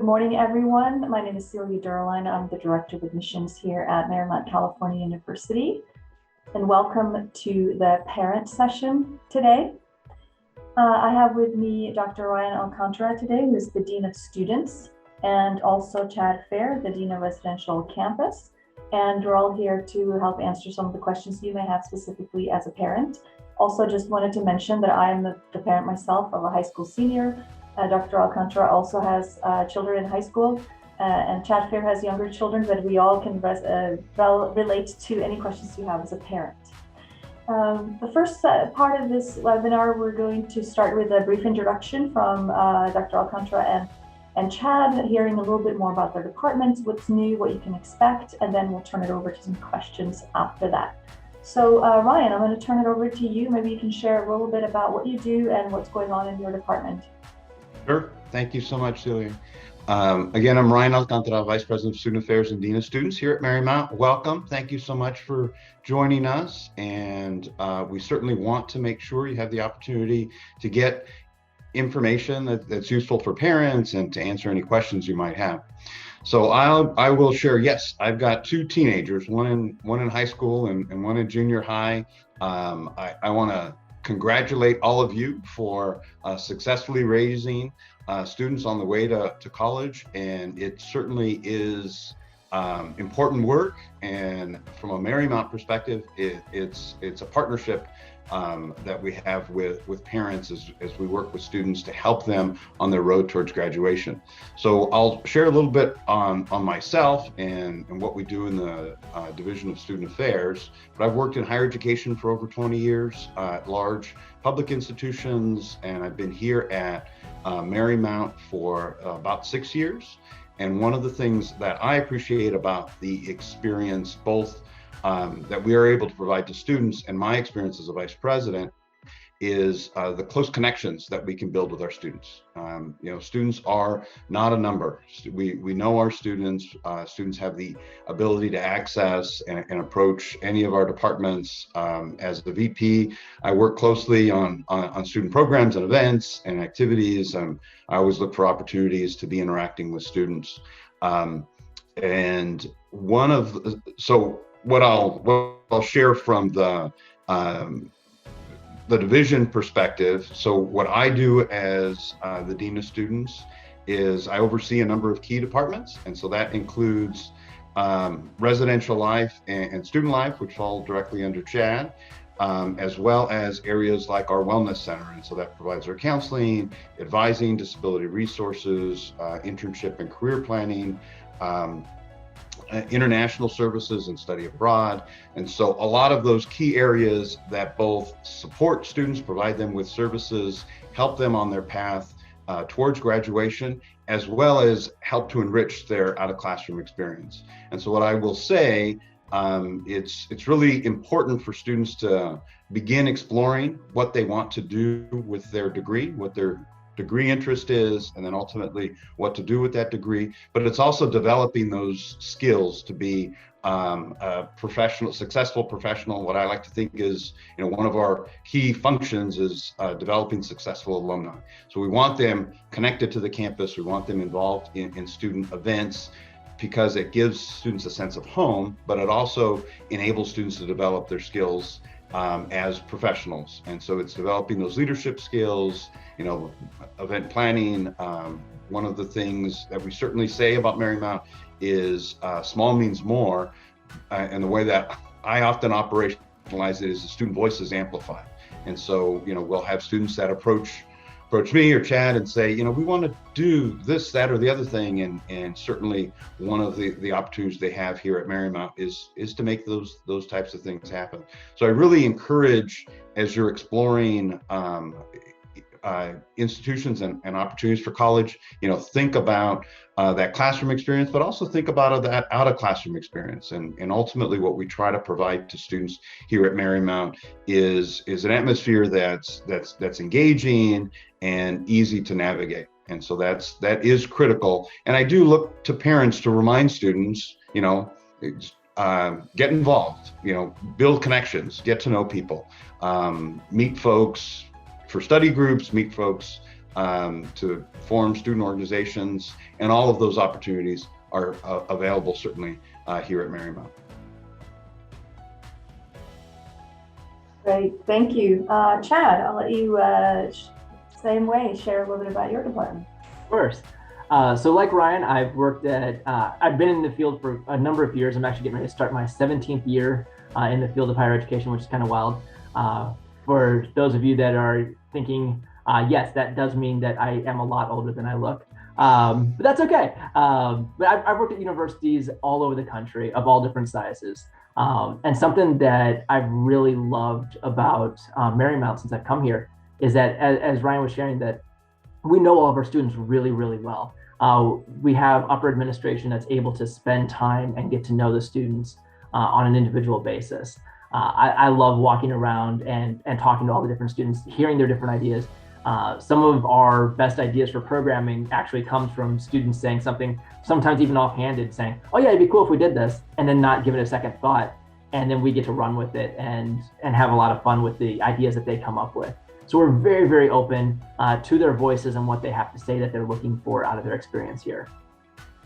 Good morning, everyone. My name is Celia Durline. I'm the Director of Admissions here at Marymount California University. And welcome to the parent session today. I have with me Dr. Ryan Alcantara today, who is the Dean of Students, and also Chad Fair, the Dean of Residential Campus. And we're all here to help answer some of the questions you may have specifically as a parent. Also, just wanted to mention that I am the parent myself of a high school senior. Dr. Alcantara also has children in high school, and Chad Fair has younger children, but we all can relate to any questions you have as a parent. The first part of this webinar, we're going to start with a brief introduction from Dr. Alcantara and Chad, hearing a little bit more about their departments, what's new, what you can expect, and then we'll turn it over to some questions after that. So Ryan, I'm going to turn it over to you. Maybe you can share a little bit about what you do and what's going on in your department. Sure. Thank you so much, Celia. Again, I'm Ryan Alcantara, Vice President of Student Affairs and Dean of Students here at Marymount. Welcome. Thank you so much for joining us. And we certainly want to make sure you have the opportunity to get information that's useful for parents and to answer any questions you might have. So I will share, yes, I've got two teenagers, one in high school and one in junior high. I want to congratulate all of you for successfully raising students on the way to college, and it certainly is important work. And from a Marymount perspective, it's a partnership that we have with parents as we work with students to help them on their road towards graduation. So I'll share a little bit on myself and what we do in the Division of Student Affairs. But I've worked in higher education for over 20 years at large public institutions, and I've been here at Marymount for about 6 years. And one of the things that I appreciate about the experience, both that we are able to provide to students and my experience as a vice president, is the close connections that we can build with our students. Students are not a number. We know our students. Students have the ability to access and approach any of our departments. As the VP, I work closely on student programs and events and activities. I always look for opportunities to be interacting with students. What I'll share from the division perspective. So what I do as the Dean of Students is I oversee a number of key departments. And so that includes residential life and student life, which fall directly under Chad, as well as areas like our wellness center. And so that provides our counseling, advising, disability resources, internship and career planning, international services and study abroad. And so a lot of those key areas that both support students, provide them with services, help them on their path towards graduation, as well as help to enrich their out-of-classroom experience. And so what I will say, it's really important for students to begin exploring what they want to do with their degree, what their degree interest is, and then ultimately what to do with that degree. But it's also developing those skills to be a successful professional. What I like to think is, one of our key functions is developing successful alumni. So we want them connected to the campus. We want them involved in student events, because it gives students a sense of home, but it also enables students to develop their skills as professionals. And so it's developing those leadership skills, event planning. One of the things that we certainly say about Marymount is small means more. And the way that I often operationalize it is the student voice is amplified. And so, we'll have students that approach me or Chad and say, we want to do this, that, or the other thing. And certainly one of the opportunities they have here at Marymount is to make those types of things happen. So I really encourage, as you're exploring institutions and opportunities for college, think about that classroom experience, but also think about that out of classroom experience. And ultimately what we try to provide to students here at Marymount is an atmosphere that's engaging and easy to navigate. And so that is critical. And I do look to parents to remind students, get involved, build connections, get to know people, meet folks for study groups, meet folks to form student organizations, and all of those opportunities are available certainly here at Marymount. Great, thank you. Chad, I'll let you, same way, share a little bit about your department. Of course. So like Ryan, I've been in the field for a number of years. I'm actually getting ready to start my 17th year in the field of higher education, which is kind of wild. For those of you that are thinking, yes, that does mean that I am a lot older than I look. But that's okay. But I've worked at universities all over the country of all different sizes. And something that I've really loved about Marymount since I've come here is that, as Ryan was sharing, that we know all of our students really, really well. We have upper administration that's able to spend time and get to know the students on an individual basis. I love walking around and talking to all the different students, hearing their different ideas. Some of our best ideas for programming actually comes from students saying something, sometimes even offhanded, saying, oh yeah, it'd be cool if we did this, and then not give it a second thought. And then we get to run with it and have a lot of fun with the ideas that they come up with. So we're very, very open to their voices and what they have to say that they're looking for out of their experience here.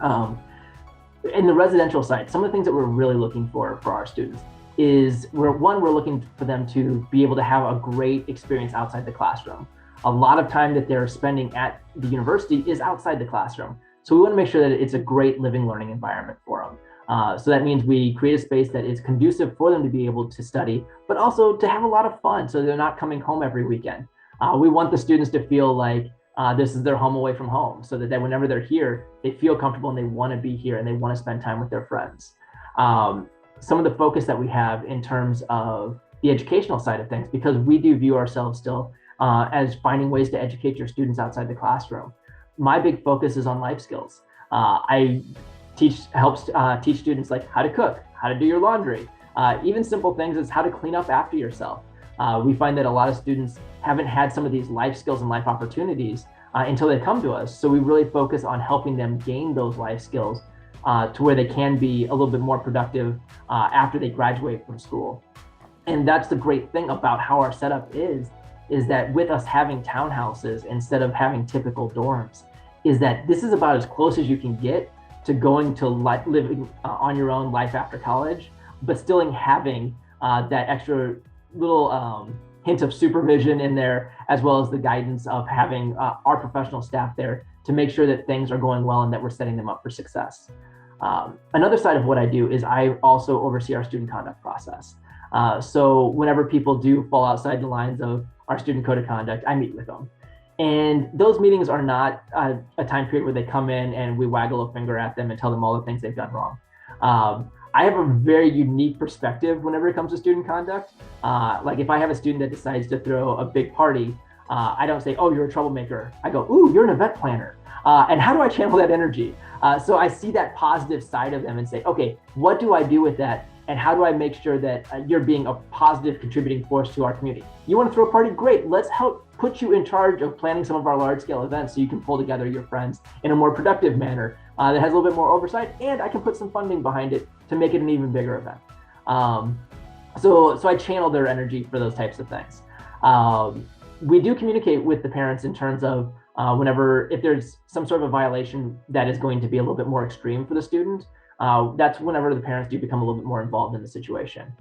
In the residential side, some of the things that we're really looking for our students is, we're looking for them to be able to have a great experience outside the classroom. A lot of time that they're spending at the university is outside the classroom. So we want to make sure that it's a great living, learning environment for them. So that means we create a space that is conducive for them to be able to study, but also to have a lot of fun, so they're not coming home every weekend. We want the students to feel like this is their home away from home, so that whenever they're here, they feel comfortable and they want to be here and they want to spend time with their friends. Some of the focus that we have in terms of the educational side of things, because we do view ourselves still as finding ways to educate your students outside the classroom. My big focus is on life skills. I helps teach students like how to cook, how to do your laundry, even simple things as how to clean up after yourself. We find that a lot of students haven't had some of these life skills and life opportunities until they come to us. So we really focus on helping them gain those life skills to where they can be a little bit more productive after they graduate from school. And that's the great thing about how our setup is that with us having townhouses instead of having typical dorms, is that this is about as close as you can get to going to living on your own life after college, but still having that extra little hint of supervision in there, as well as the guidance of having our professional staff there to make sure that things are going well and that we're setting them up for success. Another side of what I do is I also oversee our student conduct process. So whenever people do fall outside the lines of our student code of conduct, I meet with them. And those meetings are not a time period where they come in and we waggle a finger at them and tell them all the things they've done wrong. I have a very unique perspective whenever it comes to student conduct. Like if I have a student that decides to throw a big party, I don't say, oh, you're a troublemaker. I go, ooh, you're an event planner. And how do I channel that energy? So I see that positive side of them and say, okay, what do I do with that? And how do I make sure that you're being a positive contributing force to our community? You want to throw a party? Great. Let's help put you in charge of planning some of our large scale events so you can pull together your friends in a more productive manner that has a little bit more oversight, and I can put some funding behind it to make it an even bigger event. So I channel their energy for those types of things. We do communicate with the parents in terms of if there's some sort of a violation that is going to be a little bit more extreme for the student. That's whenever the parents do become a little bit more involved in the situation.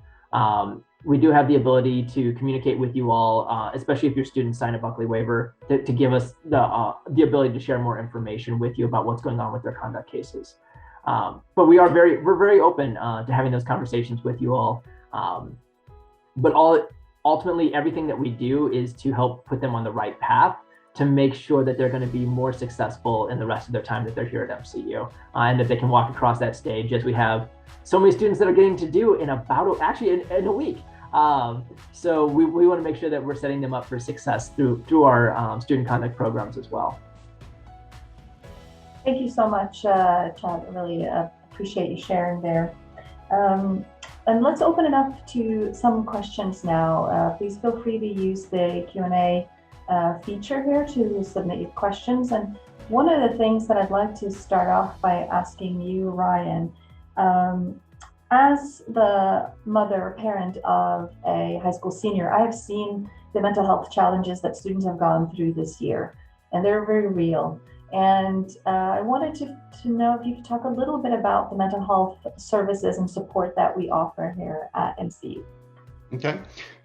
We do have the ability to communicate with you all, especially if your students sign a Buckley waiver, to give us the ability to share more information with you about what's going on with their conduct cases. But we're very open to having those conversations with you all. But ultimately, everything that we do is to help put them on the right path to make sure that they're going to be more successful in the rest of their time that they're here at MCU, and that they can walk across that stage, as we have so many students that are getting to do in in a week. So we want to make sure that we're setting them up for success through our student conduct programs as well. Thank you so much, Chad. I really appreciate you sharing there. And let's open it up to some questions now. Please feel free to use the Q&A feature here to submit your questions. And one of the things that I'd like to start off by asking you, Ryan, as the mother or parent of a high school senior, I have seen the mental health challenges that students have gone through this year. and they're very real. And I wanted to know if you could talk a little bit about the mental health services and support that we offer here at MCU. Okay,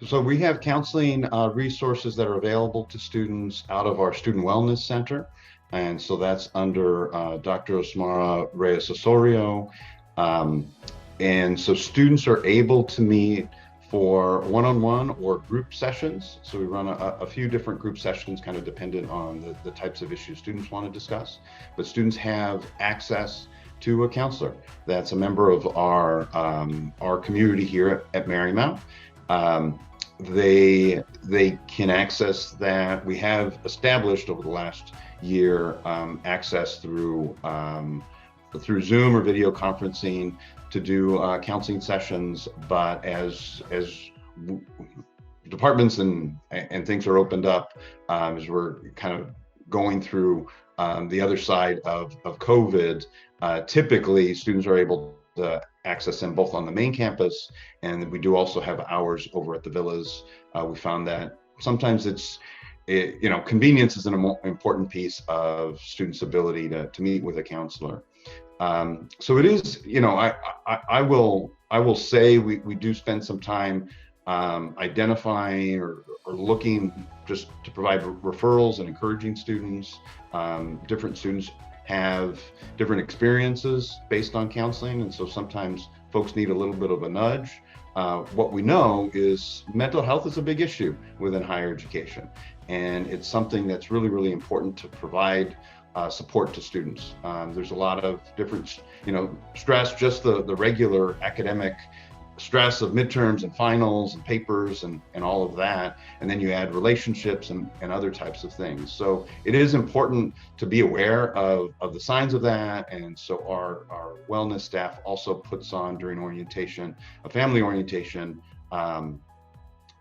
so we have counseling resources that are available to students out of our Student Wellness Center. And so that's under Dr. Osmara Reyes Osorio. And so students are able to meet for one-on-one or group sessions. So we run a few different group sessions, kind of dependent on the types of issues students want to discuss. But students have access to a counselor that's a member of our community here at Marymount. They can access that. We have established over the last year access through Zoom or video conferencing to do counseling sessions, but as departments and things are opened up, as we're kind of going through the other side of COVID, typically students are able to access them both on the main campus, and we do also have hours over at the villas. We found that sometimes convenience is an important piece of students' ability to meet with a counselor. So it is, I will say we do spend some time identifying or looking just to provide referrals and encouraging students. Different students have different experiences based on counseling, and so sometimes folks need a little bit of a nudge. What we know is mental health is a big issue within higher education, and it's something that's really, really important to provide support to students. There's a lot of different, stress, just the regular academic stress of midterms and finals and papers and all of that, and then you add relationships and other types of things. So it is important to be aware of the signs of that, and so our wellness staff also puts on during orientation a family orientation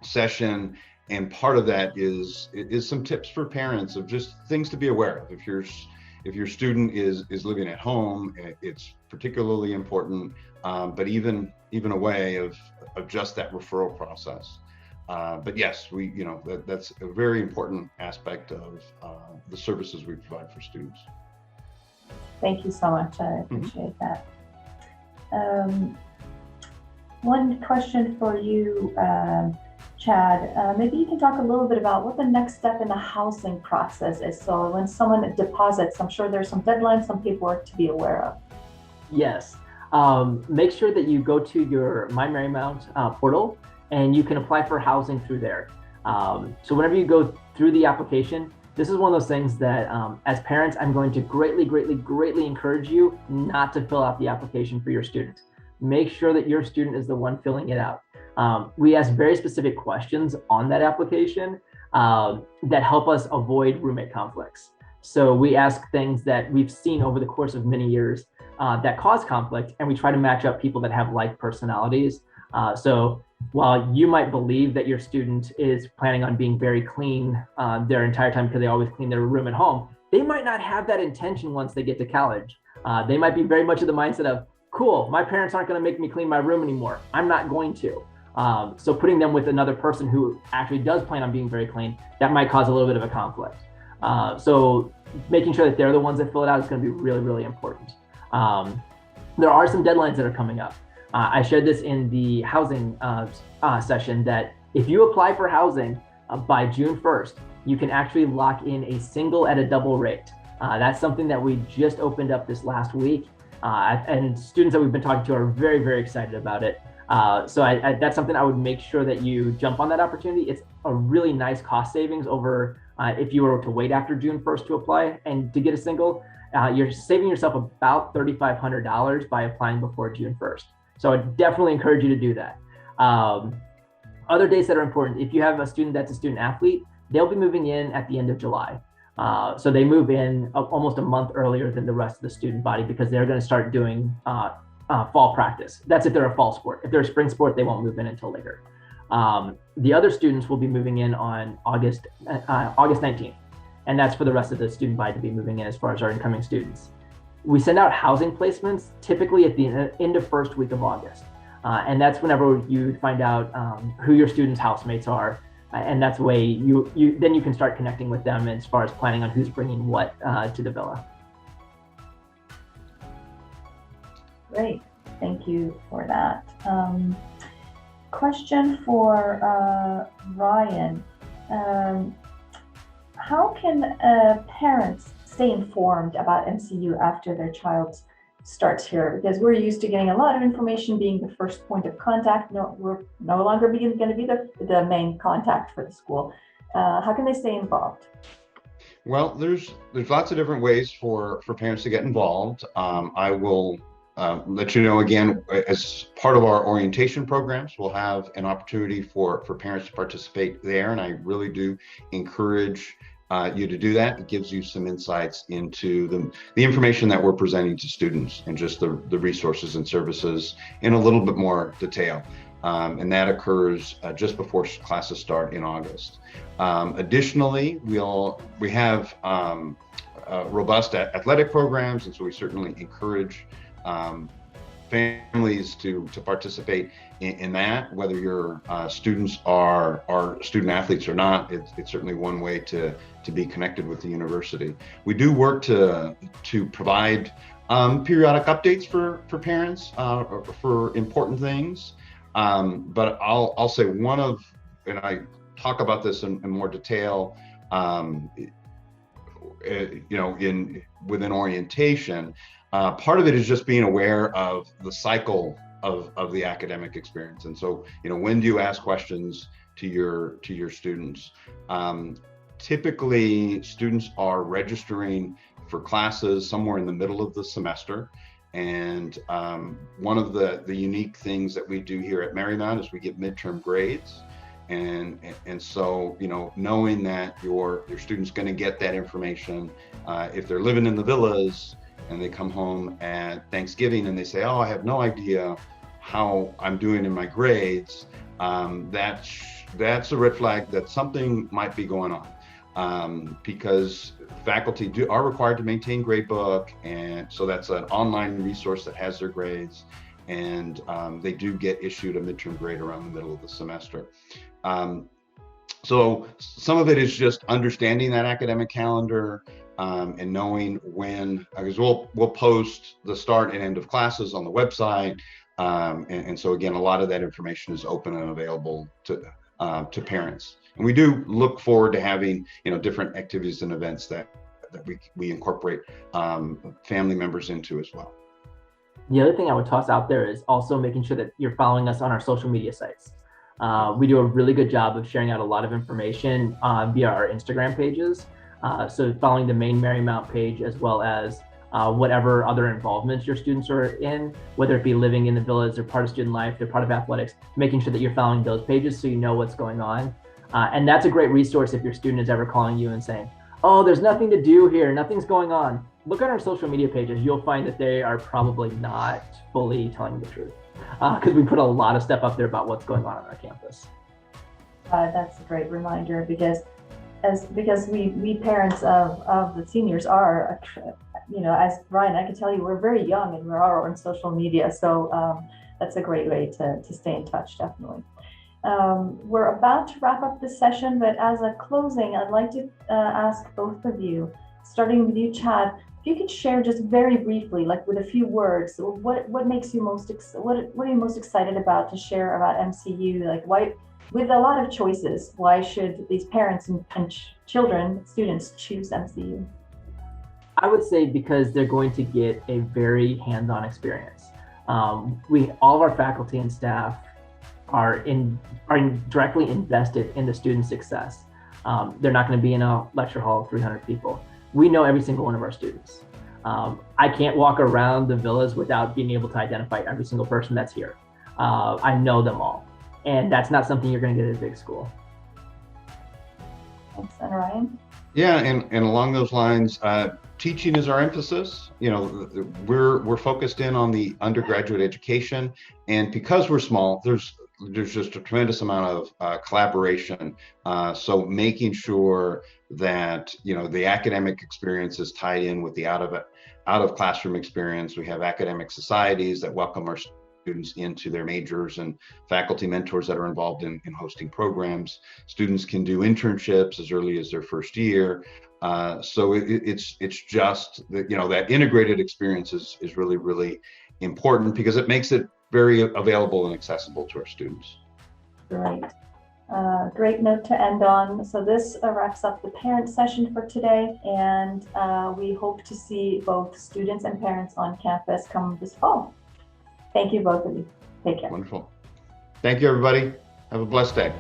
session, and part of that is some tips for parents of just things to be aware of. If your student is living at home, it's particularly important, but even a way of just that referral process. But yes, that's a very important aspect of the services we provide for students. Thank you so much. I appreciate that. One question for you, Chad, maybe you can talk a little bit about what the next step in the housing process is. So when someone deposits, I'm sure there's some deadlines, some paperwork to be aware of. Yes. Make sure that you go to your My Marymount portal, and you can apply for housing through there. So whenever you go through the application, this is one of those things that as parents, I'm going to greatly encourage you not to fill out the application for your student. Make sure that your student is the one filling it out. We ask very specific questions on that application that help us avoid roommate conflicts. So we ask things that we've seen over the course of many years that cause conflict, and we try to match up people that have like personalities. So while you might believe that your student is planning on being very clean their entire time because they always clean their room at home, they might not have that intention once they get to college. They might be very much of the mindset of, cool, my parents aren't going to make me clean my room anymore. I'm not going to. So putting them with another person who actually does plan on being very clean, that might cause a little bit of a conflict. So making sure that they're the ones that fill it out is going to be really important. There are some deadlines that are coming up. I shared this in the housing session that if you apply for housing by June 1st, you can actually lock in a single at a double rate. That's something that we just opened up this last week. And students that we've been talking to are very excited about it. So that's something I would make sure that you jump on that opportunity. It's a really nice cost savings over if you were to wait after June 1st to apply and to get a single. You're saving yourself about $3,500 by applying before June 1st. So I definitely encourage you to do that. Other dates that are important, if you have a student that's a student athlete, they'll be moving in at the end of July. So they move in almost a month earlier than the rest of the student body because they're going to start doing fall practice. That's if they're a fall sport. If they're a spring sport, they won't move in until later. The other students will be moving in on August 19th. And that's for the rest of the student body to be moving in as far as our incoming students. We send out housing placements typically at the end of first week of August. And that's whenever you find out who your students' housemates are. And that's the way then you can start connecting with them as far as planning on who's bringing what to the villa. Great, thank you for that. Question for Ryan. How can parents stay informed about MCU after their child starts here? Because we're used to getting a lot of information, being the first point of contact. No, we're no longer going to be the main contact for the school. How can they stay involved? Well, there's lots of different ways for parents to get involved. I will let you know again, as part of our orientation programs, we'll have an opportunity for parents to participate there, and I really do encourage you to do that. It gives you some insights into the information that we're presenting to students and just the resources and services in a little bit more detail. And that occurs just before classes start in August. Additionally, we have robust athletic programs, and so we certainly encourage families to participate in that. Whether your students are student athletes or not, it's certainly one way to be connected with the university. We do work to provide periodic updates for parents for important things. But I'll say and I talk about this in more detail, within orientation. Part of it is just being aware of the cycle of the academic experience. And so, when do you ask questions to your students? Typically, students are registering for classes somewhere in the middle of the semester. And one of the unique things that we do here at Marymount is we give midterm grades. And so, knowing that your student's going to get that information, if they're living in the villas and they come home at Thanksgiving and they say, oh, I have no idea how I'm doing in my grades, that's a red flag that something might be going on, because faculty are required to maintain gradebook, and so that's an online resource that has their grades, and they do get issued a midterm grade around the middle of the semester. So some of it is just understanding that academic calendar, and knowing when, because we'll post the start and end of classes on the website, and so again, a lot of that information is open and available to parents. And we do look forward to having different activities and events that we incorporate family members into as well. The other thing I would toss out there is also making sure that you're following us on our social media sites. We do a really good job of sharing out a lot of information via our Instagram pages. So following the main Marymount page, as well as whatever other involvements your students are in, whether it be living in the villas or part of student life, they're part of athletics, making sure that you're following those pages so you know what's going on. And that's a great resource if your student is ever calling you and saying, oh, there's nothing to do here, nothing's going on. Look at our social media pages. You'll find that they are probably not fully telling the truth, because we put a lot of stuff up there about what's going on our campus. That's a great reminder, because we parents of the seniors are, as Ryan, I can tell you, we're very young and we're all on social media. So that's a great way to stay in touch, definitely. We're about to wrap up this session, but as a closing, I'd like to ask both of you, starting with you, Chad, if you could share just very briefly, like with a few words, what makes you what are you most excited about to share about MCU? Like, why, with a lot of choices, why should these parents and students choose MCU? I would say because they're going to get a very hands-on experience. All of our faculty and staff are directly invested in the student success. They're not going to be in a lecture hall of 300 people. We know every single one of our students. I can't walk around the villas without being able to identify every single person that's here. I know them all. And that's not something you're going to get at a big school. Thanks. And Ryan? Yeah, and along those lines, teaching is our emphasis. We're focused in on the undergraduate education, and because we're small, there's just a tremendous amount of collaboration. So making sure that the academic experience is tied in with the out of classroom experience. We have academic societies that welcome our students into their majors, and faculty mentors that are involved in hosting programs. Students can do internships as early as their first year. So it's just that, that integrated experience is really, really important because it makes it very available and accessible to our students. Great. Great note to end on. So this wraps up the parent session for today, and we hope to see both students and parents on campus come this fall. Thank you, both of you. Take care. Wonderful. Thank you, everybody. Have a blessed day.